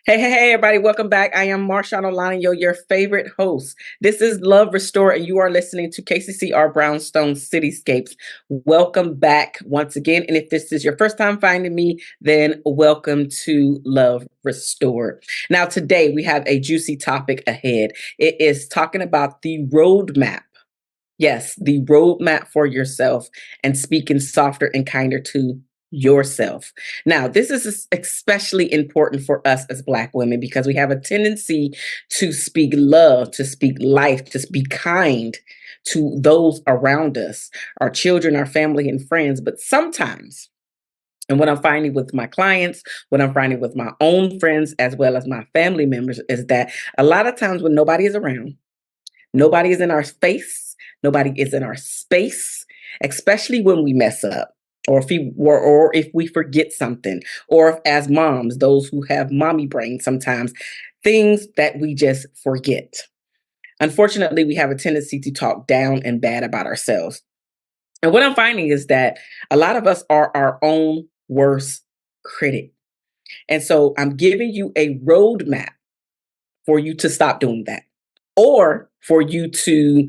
Hey, everybody. Welcome back. I am Marshaun Olaniyan, your favorite host. This is Love Restore, and you are listening to KCCR Brownstone Cityscapes. Welcome back once again. And if this is your first time finding me, then welcome to Love Restore. Now, today we have a juicy topic ahead. It is talking about the roadmap. Yes, the roadmap for yourself and speaking softer and kinder to yourself. Now, this is especially important for us as Black women because we have a tendency to speak love, to speak life, to be kind to those around us, our children, our family, and friends. But sometimes, and what I'm finding with my clients, what I'm finding with my own friends, as well as my family members, is that a lot of times when nobody is around, nobody is in our face. Nobody is in our space, especially when we mess up or if we forget something, or if, as moms, those who have mommy brain sometimes, things that we just forget. Unfortunately, we have a tendency to talk down and bad about ourselves. And what I'm finding is that a lot of us are our own worst critic. And so I'm giving you a roadmap for you to stop doing that, or for you to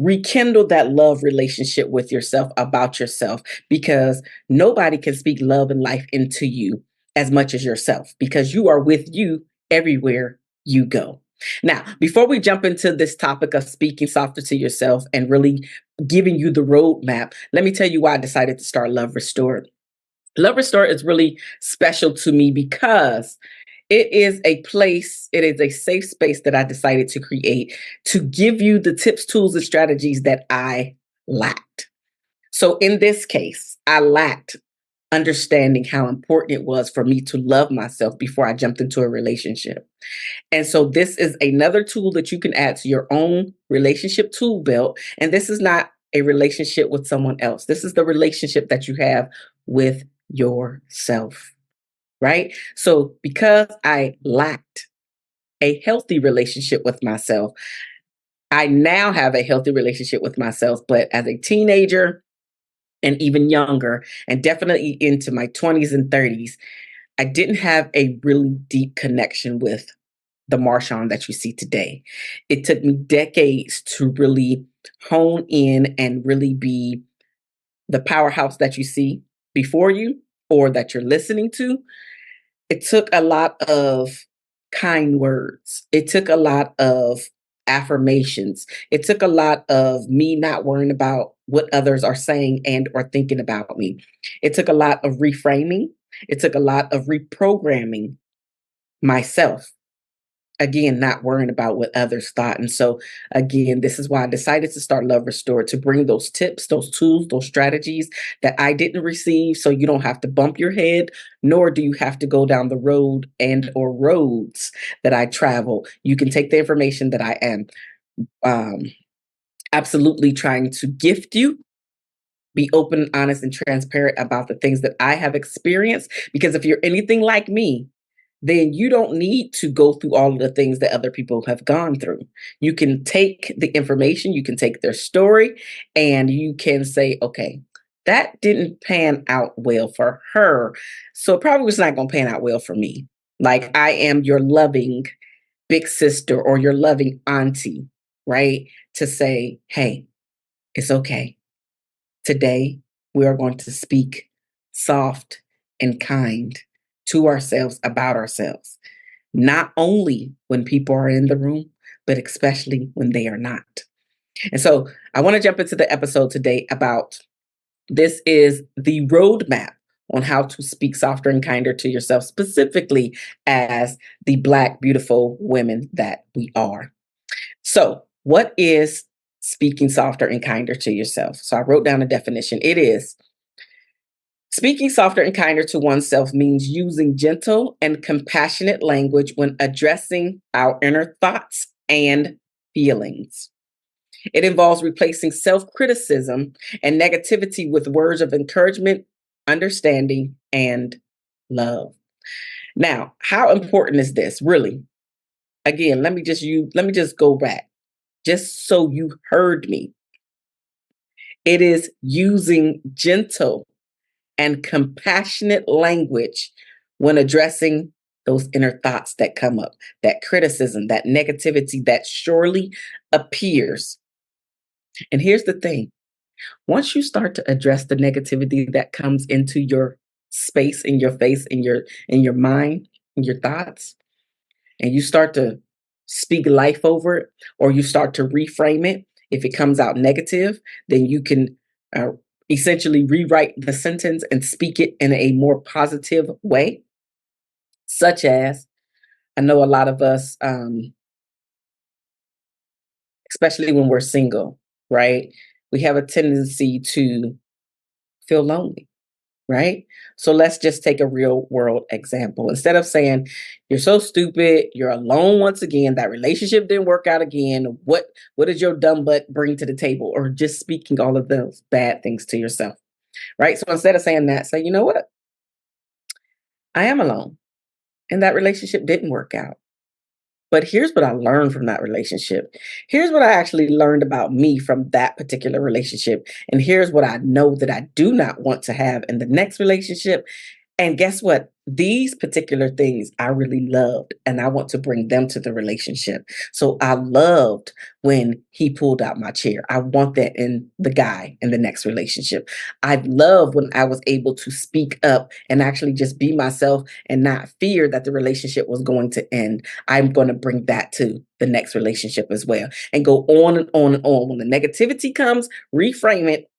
rekindle that love relationship with yourself, about yourself, because nobody can speak love and life into you as much as yourself, because you are with you everywhere you go. Now, before we jump into this topic of speaking softer to yourself and really giving you the roadmap, let me tell you why I decided to start Love Restored. Love Restored is really special to me because it is a place, it is a safe space that I decided to create to give you the tips, tools, and strategies that I lacked. So in this case, I lacked understanding how important it was for me to love myself before I jumped into a relationship. And so this is another tool that you can add to your own relationship tool belt. And this is not a relationship with someone else. This is the relationship that you have with yourself, right? So because I lacked a healthy relationship with myself, I now have a healthy relationship with myself. But as a teenager and even younger, and definitely into my 20s and 30s, I didn't have a really deep connection with the Marshaun that you see today. It took me decades to really hone in and really be the powerhouse that you see before you, or that you're listening to. It took a lot of kind words. It took a lot of affirmations. It took a lot of me not worrying about what others are saying and or thinking about me. It took a lot of reframing. It took a lot of reprogramming myself. Again, not worrying about what others thought. And so, again, this is why I decided to start Love Restored, to bring those tips, those tools, those strategies that I didn't receive, so you don't have to bump your head, nor do you have to go down the road and or roads that I travel. You can take the information that I am um, absolutely trying to gift you. Be open, honest, and transparent about the things that I have experienced. Because if you're anything like me, then you don't need to go through all of the things that other people have gone through. You can take the information, you can take their story, and you can say, okay, that didn't pan out well for her. So it probably was not going to pan out well for me. Like, I am your loving big sister or your loving auntie, right? To say, hey, it's okay. Today, we are going to speak soft and kind to ourselves, about ourselves, not only when people are in the room, but especially when they are not. And so I want to jump into the episode today about, this is the roadmap on how to speak softer and kinder to yourself, specifically as the Black, beautiful women that we are. So, what is speaking softer and kinder to yourself? So, I wrote down a definition. It is: speaking softer and kinder to oneself means using gentle and compassionate language when addressing our inner thoughts and feelings. It involves replacing self criticism and negativity with words of encouragement, understanding, and love. Now, how important is this, really? Again, let me just go back, just so you heard me. It is using gentle and compassionate language when addressing those inner thoughts that come up, that criticism, that negativity that surely appears. And here's the thing, once you start to address the negativity that comes into your space, in your face, in your mind, in your thoughts, and you start to speak life over it, or you start to reframe it, if it comes out negative, then you can uh, essentially rewrite the sentence and speak it in a more positive way, such as, I know a lot of us, especially when we're single, right? We have a tendency to feel lonely, right? So let's just take a real world example. Instead of saying, "You're so stupid, you're alone once again, that relationship didn't work out again. What did your dumb butt bring to the table?" Or just speaking all of those bad things to yourself, right? So instead of saying that, say, "You know what? I am alone, and that relationship didn't work out. But here's what I learned from that relationship. Here's what I actually learned about me from that particular relationship. And here's what I know that I do not want to have in the next relationship. And guess what? These particular things I really loved, and I want to bring them to the relationship. So I loved when he pulled out my chair. I want that in the guy in the next relationship. I love when I was able to speak up and actually just be myself and not fear that the relationship was going to end. I'm going to bring that to the next relationship as well, and go on and on and on. When the negativity comes, reframe it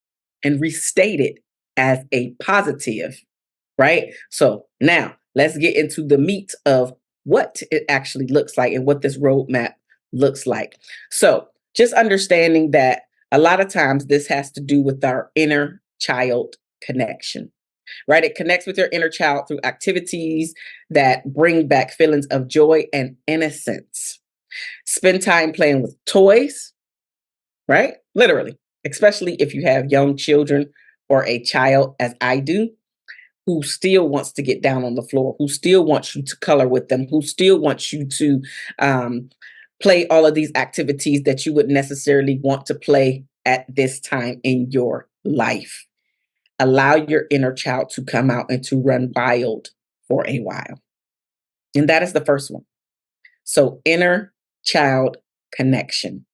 and restate it as a positive, right? So now let's get into the meat of what it actually looks like and what this roadmap looks like. So just understanding that a lot of times this has to do with our inner child connection, right? It connects with your inner child through activities that bring back feelings of joy and innocence. Spend time playing with toys, right? Literally, especially if you have young children or a child, as I do, who still wants to get down on the floor, who still wants you to color with them, who still wants you to um, play all of these activities that you would necessarily want to play at this time in your life. Allow your inner child to come out and to run wild for a while. And that is the first one. So, inner child connection,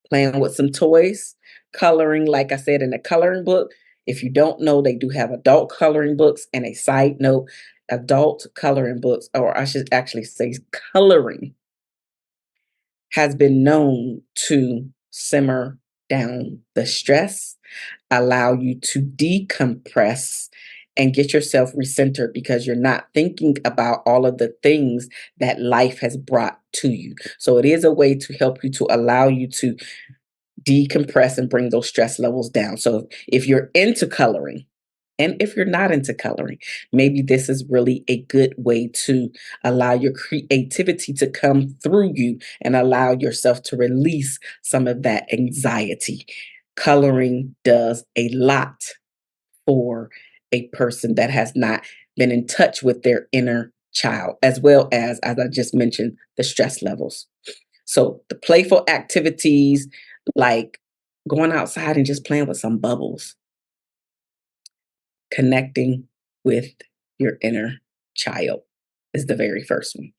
playing with some toys, coloring, like I said, in a coloring book. If you don't know, they do have adult coloring books. And a side note, adult coloring books, or I should actually say coloring, has been known to simmer down the stress, allow you to decompress and get yourself recentered because you're not thinking about all of the things that life has brought to you. So it is a way to help you, to allow you to decompress and bring those stress levels down. So if you're into coloring, and if you're not into coloring, maybe this is really a good way to allow your creativity to come through you and allow yourself to release some of that anxiety. Coloring does a lot for a person that has not been in touch with their inner child, as well as I just mentioned, the stress levels. So the playful activities like going outside and just playing with some bubbles, connecting with your inner child is the very first one.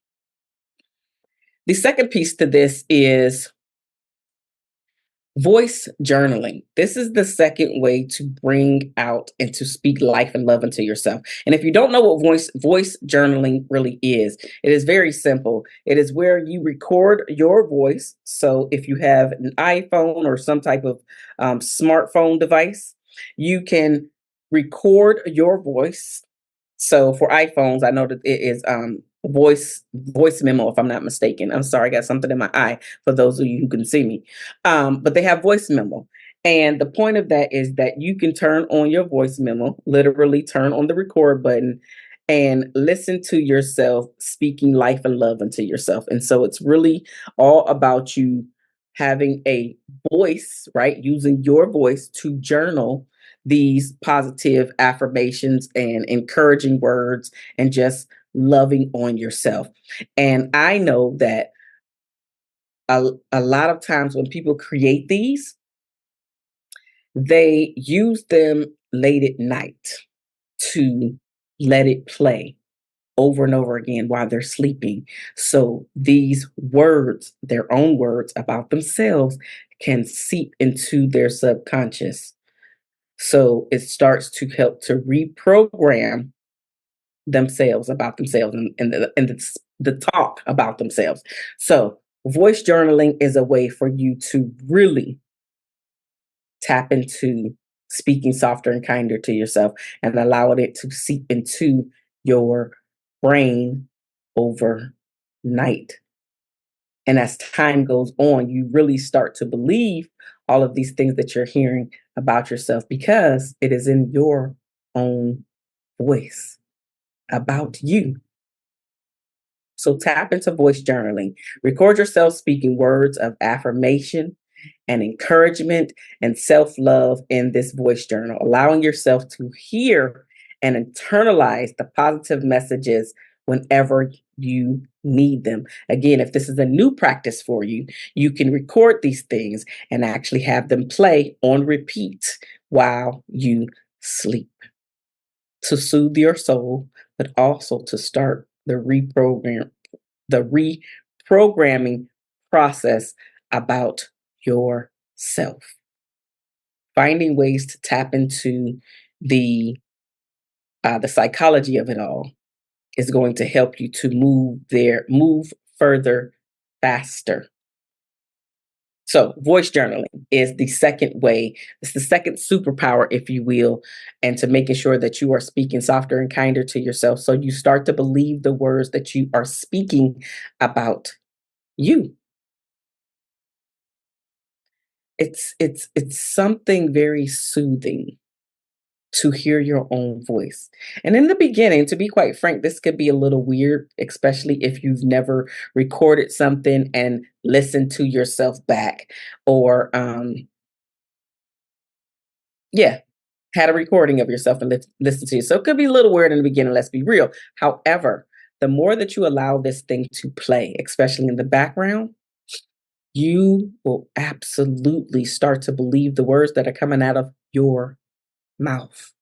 The second piece to this is voice journaling. This is the second way to bring out and to speak life and love into yourself. And if you don't know what voice journaling really is, it is very simple. It is where you record your voice. So if you have an iPhone or some type of smartphone device, you can record your voice. So for iPhones, I know that it is voice memo, if I'm not mistaken. I'm sorry, I got something in my eye for those of you who can see me. But they have voice memo. And the point of that is that you can turn on your voice memo, literally turn on the record button and listen to yourself speaking life and love into yourself. And so it's really all about you having a voice, right? Using your voice to journal these positive affirmations and encouraging words and just loving on yourself. And I know that a lot of times when people create these, they use them late at night to let it play. over and over again while they're sleeping. So these words, their own words about themselves, can seep into their subconscious. So it starts to help to reprogram themselves about themselves and the talk about themselves. So voice journaling is a way for you to really tap into speaking softer and kinder to yourself and allowing it to seep into your brain overnight. And as time goes on, you really start to believe all of these things that you're hearing about yourself because it is in your own voice about you. So tap into voice journaling. Record yourself speaking words of affirmation and encouragement and self love in this voice journal, allowing yourself to hear and internalize the positive messages whenever you need them. Again, if this is a new practice for you, you can record these things and actually have them play on repeat while you sleep to soothe your soul, but also to start the reprogramming process about yourself. Finding ways to tap into the the psychology of it all is going to help you to move further faster. So, voice journaling is the second way. It's the second superpower, if you will, and to making sure that you are speaking softer and kinder to yourself. So you start to believe the words that you are speaking about you. It's something very soothing to hear your own voice. And in the beginning, to be quite frank, this could be a little weird, especially if you've never recorded something and listened to yourself back or yeah, had a recording of yourself and listen to you. So it could be a little weird in the beginning, let's be real. However, the more that you allow this thing to play, especially in the background, you will absolutely start to believe the words that are coming out of your mouth.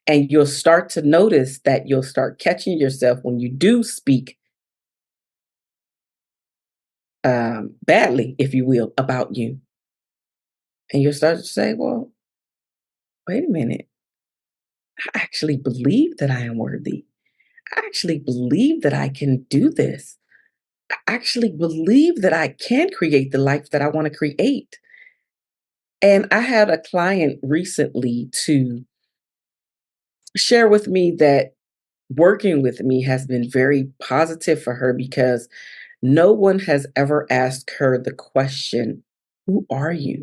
And you'll start to notice that you'll start catching yourself when you do speak badly, if you will, about you. And you'll start to say, well, wait a minute. I actually believe that I am worthy. I actually believe that I can do this. I actually believe that I can create the life that I want to create. And I had a client recently to share with me that working with me has been very positive for her because no one has ever asked her the question, who are you?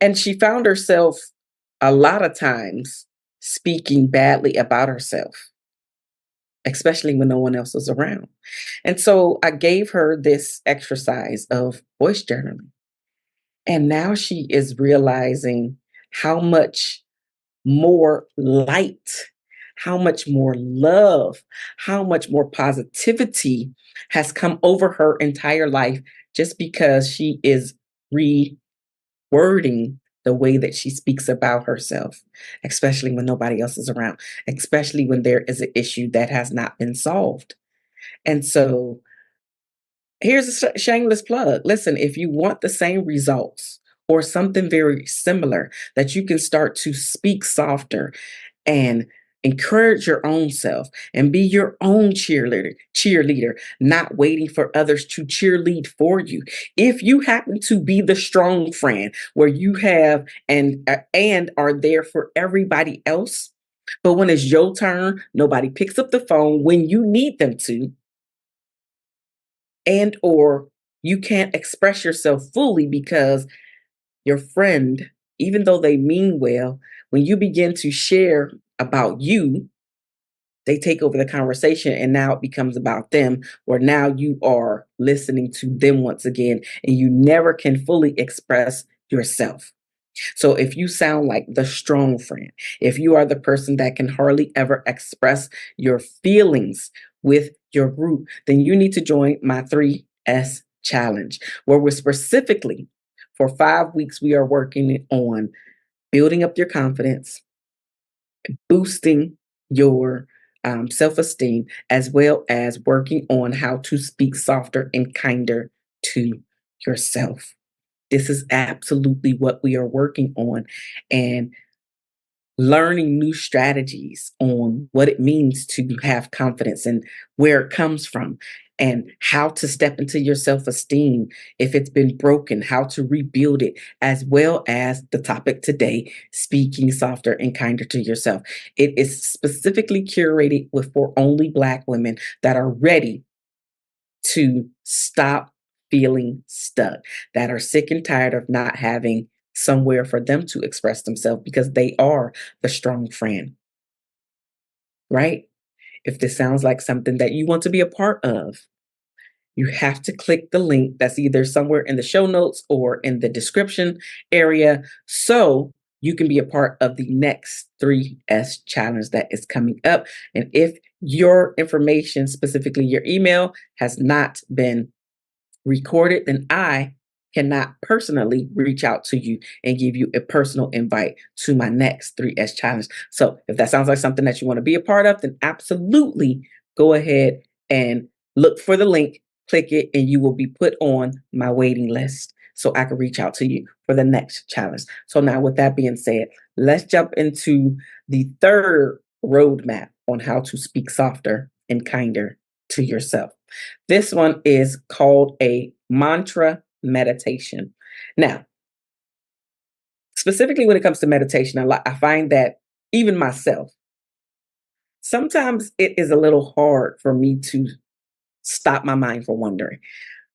And she found herself a lot of times speaking badly about herself, especially when no one else was around. And so I gave her this exercise of voice journaling. And now she is realizing how much more light, how much more love, how much more positivity has come over her entire life just because she is rewording the way that she speaks about herself, especially when nobody else is around, especially when there is an issue that has not been solved. And so here's a shameless plug. Listen, if you want the same results or something very similar, that you can start to speak softer and encourage your own self and be your own cheerleader, not waiting for others to cheerlead for you. If you happen to be the strong friend where you have and are there for everybody else, but when it's your turn, nobody picks up the phone when you need them to, and or you can't express yourself fully because your friend, even though they mean well, when you begin to share about you, they take over the conversation and now it becomes about them, or now you are listening to them once again, and you never can fully express yourself. So if you sound like the strong friend, if you are the person that can hardly ever express your feelings with your group, then you need to join my 3S challenge, where we're specifically for 5 weeks, we are working on building up your confidence, boosting your self-esteem, as well as working on how to speak softer and kinder to yourself. This is absolutely what we are working on, and learning new strategies on what it means to have confidence and where it comes from, and how to step into your self-esteem if it's been broken, how to rebuild it, as well as the topic today, speaking softer and kinder to yourself. It is specifically curated with for only Black women that are ready to stop feeling stuck, that are sick and tired of not having somewhere for them to express themselves because they are the strong friend, right? If this sounds like something that you want to be a part of, you have to click the link that's either somewhere in the show notes or in the description area so you can be a part of the next 3S challenge that is coming up. And if your information, specifically your email, has not been recorded, then I cannot personally reach out to you and give you a personal invite to my next 3S challenge. So if that sounds like something that you want to be a part of, then absolutely go ahead and look for the link, click it, and you will be put on my waiting list so I can reach out to you for the next challenge. So now with that being said, let's jump into the third roadmap on how to speak softer and kinder to yourself. This one is called a mantra meditation. Now, specifically when it comes to meditation, I find that even myself, sometimes it is a little hard for me to stop my mind from wandering.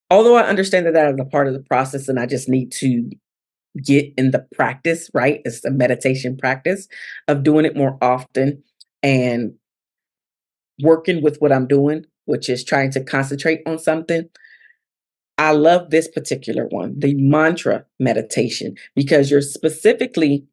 Although I understand that that is a part of the process and I just need to get in the practice, right? It's the meditation practice of doing it more often and working with what I'm doing, which is trying to concentrate on something. I love this particular one, the mantra meditation, because you're specifically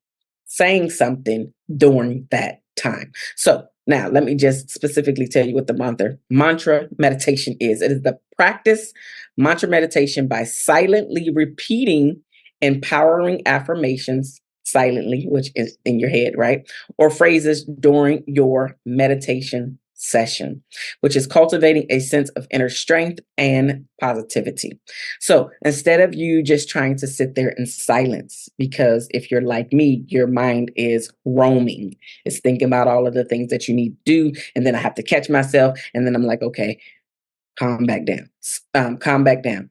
saying something during that time. So now let me just specifically tell you what the mantra meditation is. It is the practice mantra meditation by silently repeating empowering affirmations silently, which is in your head, right? Or phrases during your meditation session, which is cultivating a sense of inner strength and positivity. So instead of you just trying to sit there in silence, because if you're like me, your mind is roaming, it's thinking about all of the things that you need to do. And then I have to catch myself. And then I'm like, okay, calm back down, calm back down.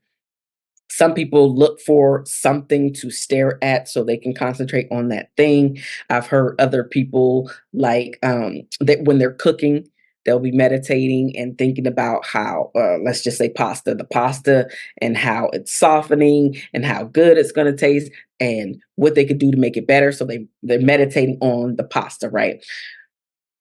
Some people look for something to stare at so they can concentrate on that thing. I've heard other people like that when they're cooking, they'll be meditating and thinking about how, let's just say the pasta and how it's softening and how good it's going to taste and what they could do to make it better. So they're meditating on the pasta, right?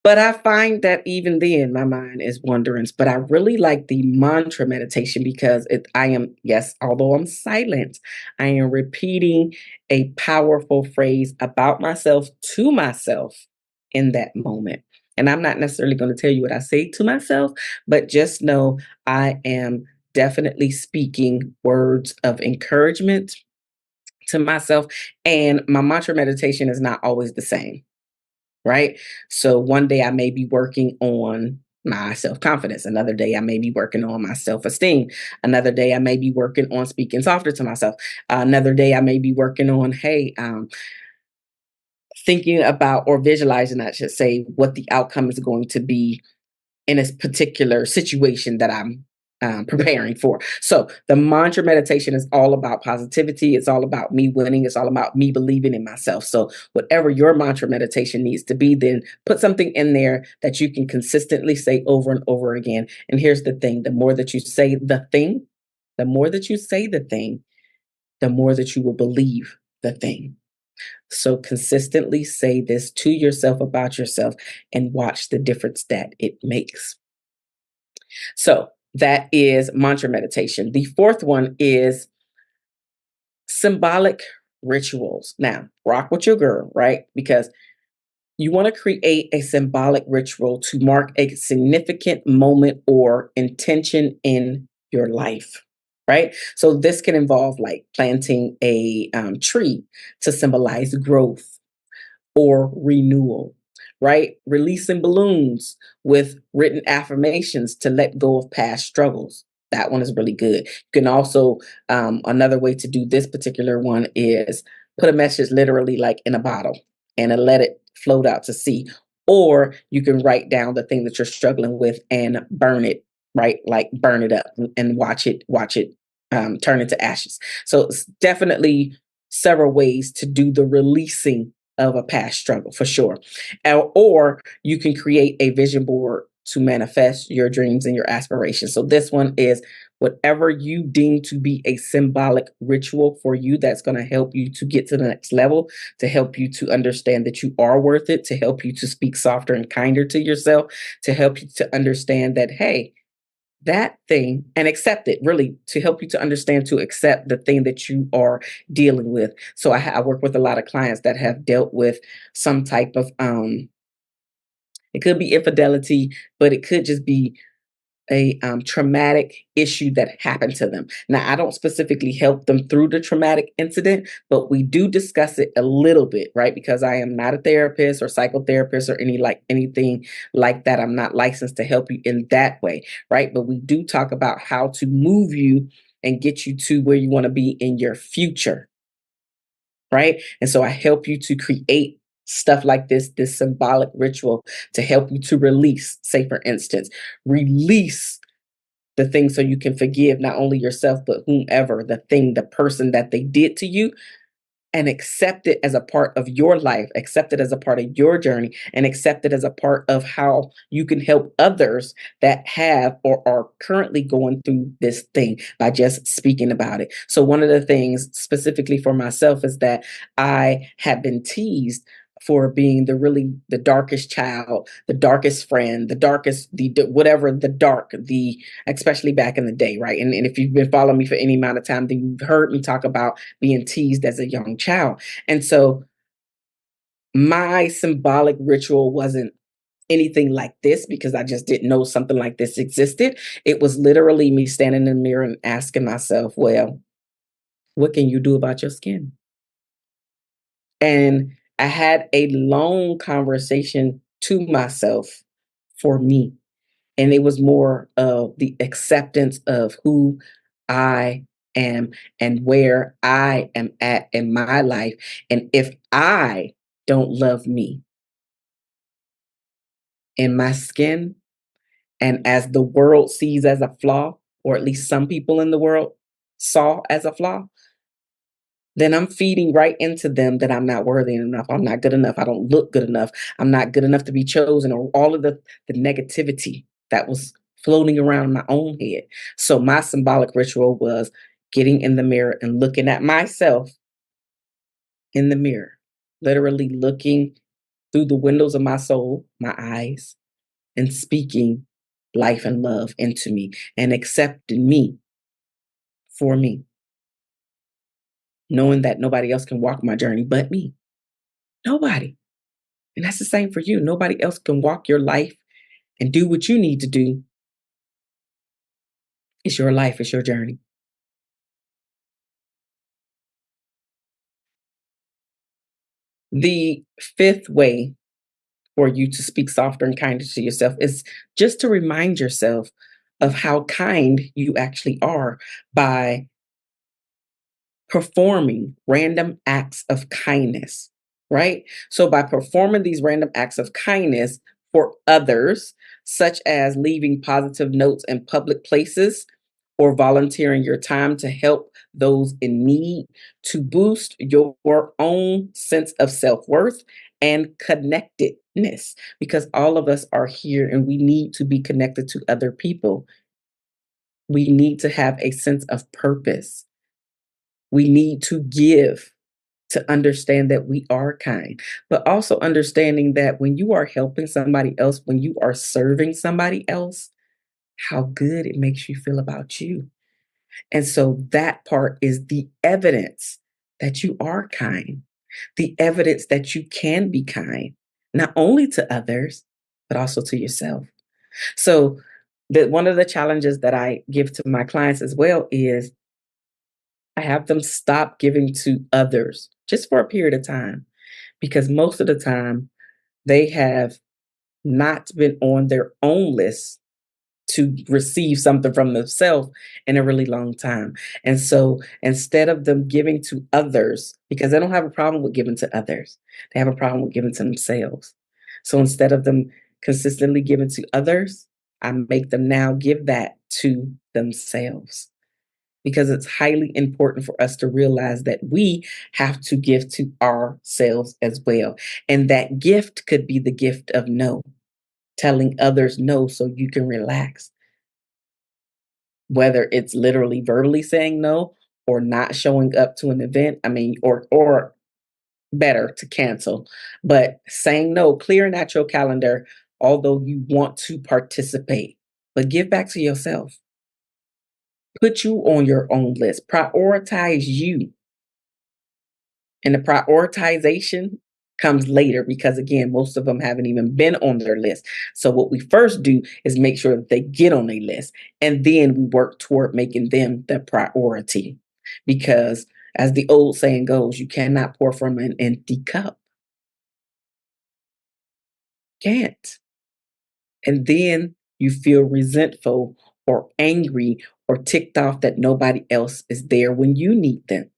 But I find that even then, my mind is wandering. But I really like the mantra meditation because I am, yes, although I'm silent, I am repeating a powerful phrase about myself to myself in that moment. And I'm not necessarily going to tell you what I say to myself, but just know I am definitely speaking words of encouragement to myself. And my mantra meditation is not always the same, right? So one day I may be working on my self confidence. Another day I may be working on my self esteem. Another day I may be working on speaking softer to myself. Another day I may be working on, hey, thinking about or visualizing, I should say, what the outcome is going to be in a particular situation that I'm preparing for. So the mantra meditation is all about positivity. It's all about me winning. It's all about me believing in myself. So whatever your mantra meditation needs to be, then put something in there that you can consistently say over and over again. And here's the thing, the more that you say the thing, the more that you say the thing, the more that you will believe the thing. So consistently say this to yourself about yourself and watch the difference that it makes. So that is mantra meditation. The fourth one is symbolic rituals. Now, rock with your girl, right? Because you want to create a symbolic ritual to mark a significant moment or intention in your life, right? So this can involve like planting a tree to symbolize growth or renewal, right? Releasing balloons with written affirmations to let go of past struggles. That one is really good. You can also, another way to do this particular one is put a message literally like in a bottle and let it float out to sea. Or you can write down the thing that you're struggling with and burn it, right? Like burn it up and watch it turn into ashes. So it's definitely several ways to do the releasing of a past struggle for sure. Or you can create a vision board to manifest your dreams and your aspirations. So this one is whatever you deem to be a symbolic ritual for you that's going to help you to get to the next level, to help you to understand that you are worth it, to help you to speak softer and kinder to yourself, to help you to understand that, hey, that thing and accept it, really to help you to understand, to accept the thing that you are dealing with. So I work with a lot of clients that have dealt with some type of it could be infidelity, but it could just be a traumatic issue that happened to them. Now, I don't specifically help them through the traumatic incident, but we do discuss it a little bit, right? Because I am not a therapist or psychotherapist or anything like that. I'm not licensed to help you in that way, right? But we do talk about how to move you and get you to where you want to be in your future, right? And so I help you to create stuff like this symbolic ritual to help you to release, say for instance, release the thing so you can forgive not only yourself, but whomever, the thing, the person that they did to you, and accept it as a part of your life, accept it as a part of your journey, and accept it as a part of how you can help others that have or are currently going through this thing by just speaking about it. So, one of the things specifically for myself is that I have been teased for being the darkest child, the darkest friend, the darkest, whatever, the dark, the especially back in the day, right? And if you've been following me for any amount of time, then you've heard me talk about being teased as a young child. And so my symbolic ritual wasn't anything like this because I just didn't know something like this existed. It was literally me standing in the mirror and asking myself, well, what can you do about your skin? And I had a long conversation to myself for me. And it was more of the acceptance of who I am and where I am at in my life. And if I don't love me in my skin, and as the world sees as a flaw, or at least some people in the world saw as a flaw, then I'm feeding right into them that I'm not worthy enough. I'm not good enough. I don't look good enough. I'm not good enough to be chosen, or all of the negativity that was floating around in my own head. So my symbolic ritual was getting in the mirror and looking at myself in the mirror, literally looking through the windows of my soul, my eyes, and speaking life and love into me and accepting me for me, knowing that nobody else can walk my journey but me. Nobody. And that's the same for you. Nobody else can walk your life and do what you need to do. It's your life, it's your journey. The fifth way for you to speak softer and kinder to yourself is just to remind yourself of how kind you actually are by performing random acts of kindness, right? So, by performing these random acts of kindness for others, such as leaving positive notes in public places or volunteering your time to help those in need, to boost your own sense of self worth and connectedness, because all of us are here and we need to be connected to other people. We need to have a sense of purpose. We need to give to understand that we are kind, but also understanding that when you are helping somebody else, when you are serving somebody else, how good it makes you feel about you. And so that part is the evidence that you are kind, the evidence that you can be kind, not only to others, but also to yourself. So, one of the challenges that I give to my clients as well is I have them stop giving to others just for a period of time, because most of the time They have not been on their own list to receive something from themselves in a really long time. And so instead of them giving to others, because they don't have a problem with giving to others, they have a problem with giving to themselves. So instead of them consistently giving to others, I make them now give that to themselves, because it's highly important for us to realize that we have to give to ourselves as well. And that gift could be the gift of no, telling others no so you can relax, whether it's literally verbally saying no or not showing up to an event. I mean, or better to cancel, but saying no, clearing out your calendar, although you want to participate, but give back to yourself. Put you on your own list. Prioritize you. And the prioritization comes later because, again, most of them haven't even been on their list. So, what we first do is make sure that they get on a list. And then we work toward making them the priority. Because, as the old saying goes, you cannot pour from an empty cup. Can't. And then you feel resentful or angry or ticked off that nobody else is there when you need them.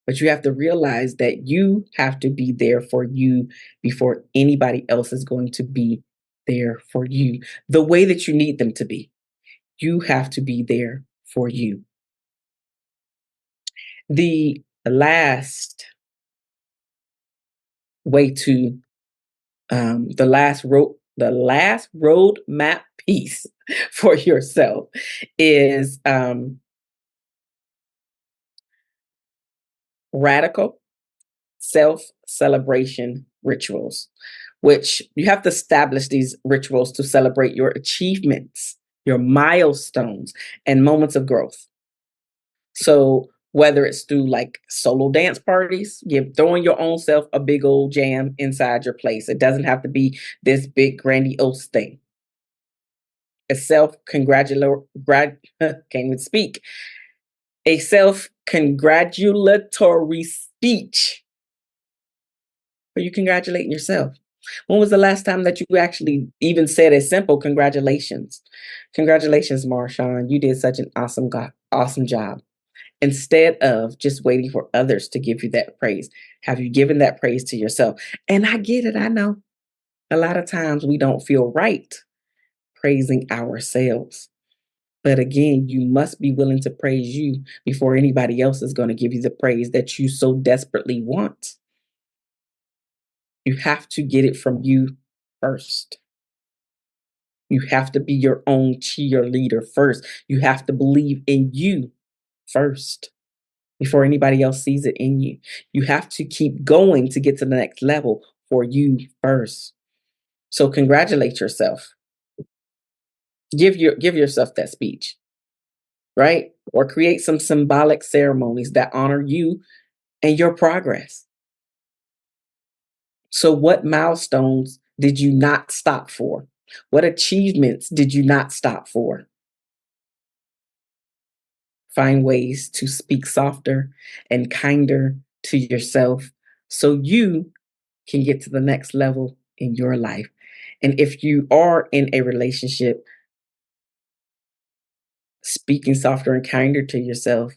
But you have to realize that you have to be there for you before anybody else is going to be there for you the way that you need them to be. You have to be there for you. The last way to the last roadmap piece for yourself is radical self celebration rituals, which you have to establish these rituals to celebrate your achievements, your milestones, and moments of growth. So, whether it's through like solo dance parties, give throwing your own self a big old jam inside your place. It doesn't have to be this big grandiose thing. A self congratulatory can't even speak. A self congratulatory speech where you congratulating yourself. When was the last time that you actually even said a simple congratulations? Congratulations, Marshaun. You did such an awesome job. Instead of just waiting for others to give you that praise, have you given that praise to yourself? And I get it. I know a lot of times we don't feel right praising ourselves. But again, you must be willing to praise you before anybody else is going to give you the praise that you so desperately want. You have to get it from you first. You have to be your own cheerleader first. You have to believe in you first before anybody else sees it in you. You have to keep going to get to the next level for you first. So congratulate yourself. Give yourself that speech, right? Or create some symbolic ceremonies that honor you and your progress. So what milestones did you not stop for? What achievements did you not stop for? Find ways to speak softer and kinder to yourself so you can get to the next level in your life. And if you are in a relationship, speaking softer and kinder to yourself,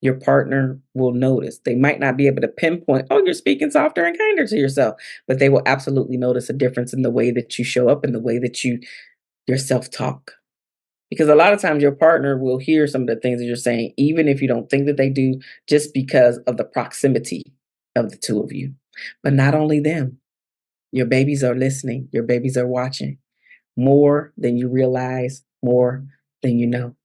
your partner will notice. They might not be able to pinpoint, oh, you're speaking softer and kinder to yourself, but they will absolutely notice a difference in the way that you show up and the way that you yourself talk. Because a lot of times your partner will hear some of the things that you're saying, even if you don't think that they do, just because of the proximity of the two of you. But not only them, your babies are listening, your babies are watching more than you realize, more than you know.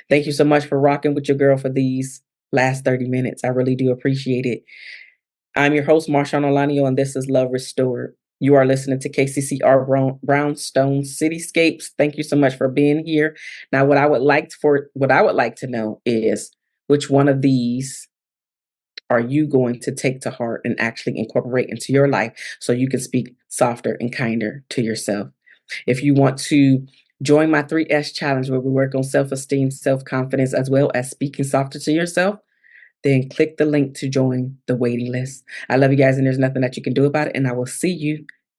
Thank you so much for rocking with your girl for these last 30 minutes. I really do appreciate it. I'm your host, Marshaun Olaniyan, and this is Love Restored. You are listening to KCCR Brownstone Cityscapes. Thank you so much for being here. Now, what I would like to know is which one of these are you going to take to heart and actually incorporate into your life so you can speak softer and kinder to yourself. If you want to join my 3S challenge where we work on self-esteem, self-confidence, as well as speaking softer to yourself, then click the link to join the waiting list. I love you guys, and there's nothing that you can do about it. And I will see you